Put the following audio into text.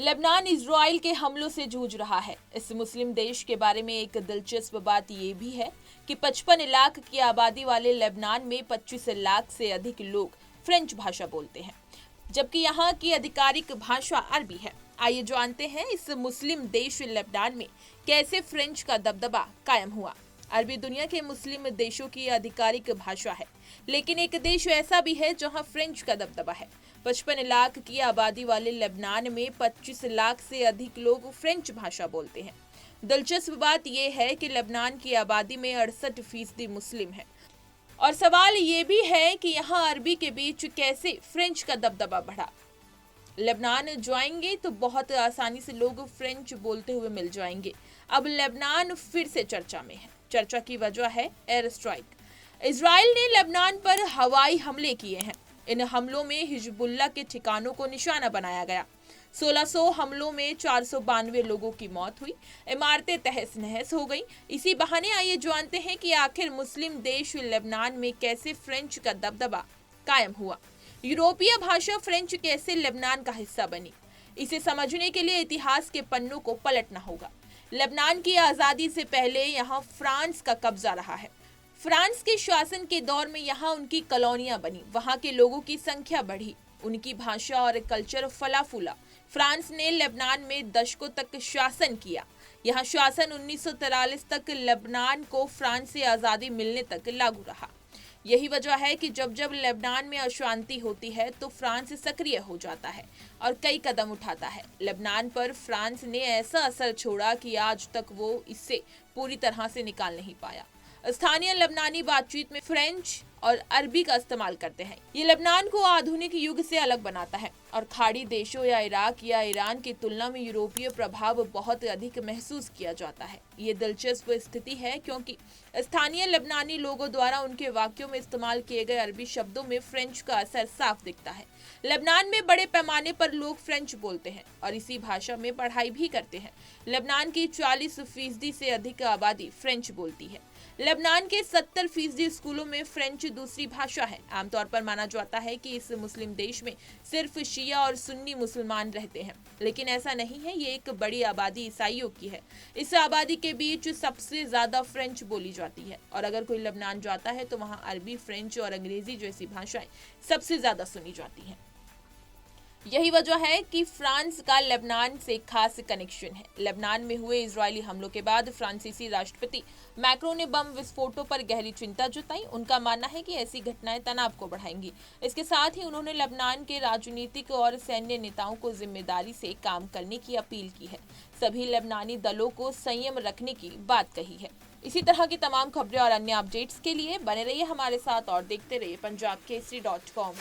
Lebanon Israel के हमलों से जूझ रहा है। इस मुस्लिम देश के बारे में एक दिलचस्प बात ये भी है कि 55 लाख की आबादी वाले लेबनान में 25 लाख से अधिक लोग फ्रेंच भाषा बोलते हैं, जबकि यहाँ की आधिकारिक भाषा अरबी है। आइए जानते हैं इस मुस्लिम देश लेबनान में कैसे फ्रेंच का दबदबा कायम हुआ। अरबी दुनिया के मुस्लिम देशों की आधिकारिक भाषा है, लेकिन एक देश ऐसा भी है जहां फ्रेंच का दबदबा है। 55 लाख की आबादी वाले लेबनान में 25 लाख से अधिक लोग फ्रेंच भाषा बोलते हैं। दिलचस्प बात यह है कि लेबनान की आबादी में 68% मुस्लिम है, और सवाल ये भी है कि यहाँ अरबी के बीच कैसे फ्रेंच का दबदबा बढ़ा। लेबनान जाएंगे तो बहुत आसानी से लोग फ्रेंच बोलते हुए मिल जाएंगे। अब लेबनान फिर से चर्चा में है। चर्चा की वजह है एयर स्ट्राइक। इजराइल ने लेबनान पर हवाई हमले किए हैं। इन हमलों में हिजबुल्लाह के ठिकानों को निशाना बनाया गया। 1600 हमलों में 492 लोगों की मौत हुई, इमारतें तहस नहस हो गई। इसी बहाने आइए जानते हैं कि आखिर मुस्लिम देश लेबनान में कैसे फ्रेंच का दबदबा कायम हुआ। यूरोपीय भाषा फ्रेंच कैसे लेबनान का हिस्सा बनी, इसे समझने के लिए इतिहास के पन्नों को पलटना होगा। लेबनान की आज़ादी से पहले यहाँ फ्रांस का कब्जा रहा है। फ्रांस के शासन के दौर में यहाँ उनकी कॉलोनियां बनी, वहाँ के लोगों की संख्या बढ़ी, उनकी भाषा और कल्चर फला फूला। फ्रांस ने लेबनान में दशकों तक शासन किया। यहाँ शासन 1943 तक लेबनान को फ्रांस से आज़ादी मिलने तक लागू रहा। यही वजह है कि जब जब लेबनान में अशांति होती है तो फ्रांस सक्रिय हो जाता है और कई कदम उठाता है। लेबनान पर फ्रांस ने ऐसा असर छोड़ा कि आज तक वो इससे पूरी तरह से निकाल नहीं पाया। स्थानीय लेबनानी बातचीत में फ्रेंच और अरबी का इस्तेमाल करते हैं। ये लेबनान को आधुनिक युग से अलग बनाता है और खाड़ी देशों या इराक या ईरान की तुलना में यूरोपीय प्रभाव बहुत अधिक महसूस किया जाता है। ये दिलचस्प स्थिति है क्योंकि स्थानीय लेबनानी लोगों द्वारा उनके वाक्यों में इस्तेमाल किए गए अरबी शब्दों में फ्रेंच का असर साफ दिखता है। लेबनान में बड़े पैमाने पर लोग फ्रेंच बोलते हैं और इसी भाषा में पढ़ाई भी करते हैं। लेबनान की 40% से अधिक आबादी फ्रेंच बोलती है। लेबनान के 70% स्कूलों में फ्रेंच दूसरी भाषा है। आमतौर पर माना जाता है कि इस मुस्लिम देश में सिर्फ शिया और सुन्नी मुसलमान रहते हैं, लेकिन ऐसा नहीं है। ये एक बड़ी आबादी ईसाइयों की है। इस आबादी के बीच सबसे ज्यादा फ्रेंच बोली जाती है, और अगर कोई लेबनान जाता है तो वहाँ अरबी, फ्रेंच और अंग्रेजी जैसी भाषाएं सबसे ज्यादा सुनी जाती हैं। यही वजह है कि फ्रांस का लेबनान से खास कनेक्शन है। लेबनान में हुए इजरायली हमलों के बाद फ्रांसीसी राष्ट्रपति मैक्रों ने बम विस्फोटों पर गहरी चिंता जताई। उनका मानना है कि ऐसी घटनाएं तनाव को बढ़ाएंगी। इसके साथ ही उन्होंने लेबनान के राजनीतिक और सैन्य नेताओं को जिम्मेदारी से काम करने की अपील की है। सभी लेबनानी दलों को संयम रखने की बात कही है। इसी तरह की तमाम खबरें और अन्य अपडेट्स के लिए बने रहिए हमारे साथ और देखते रहिए punjabkesari.com।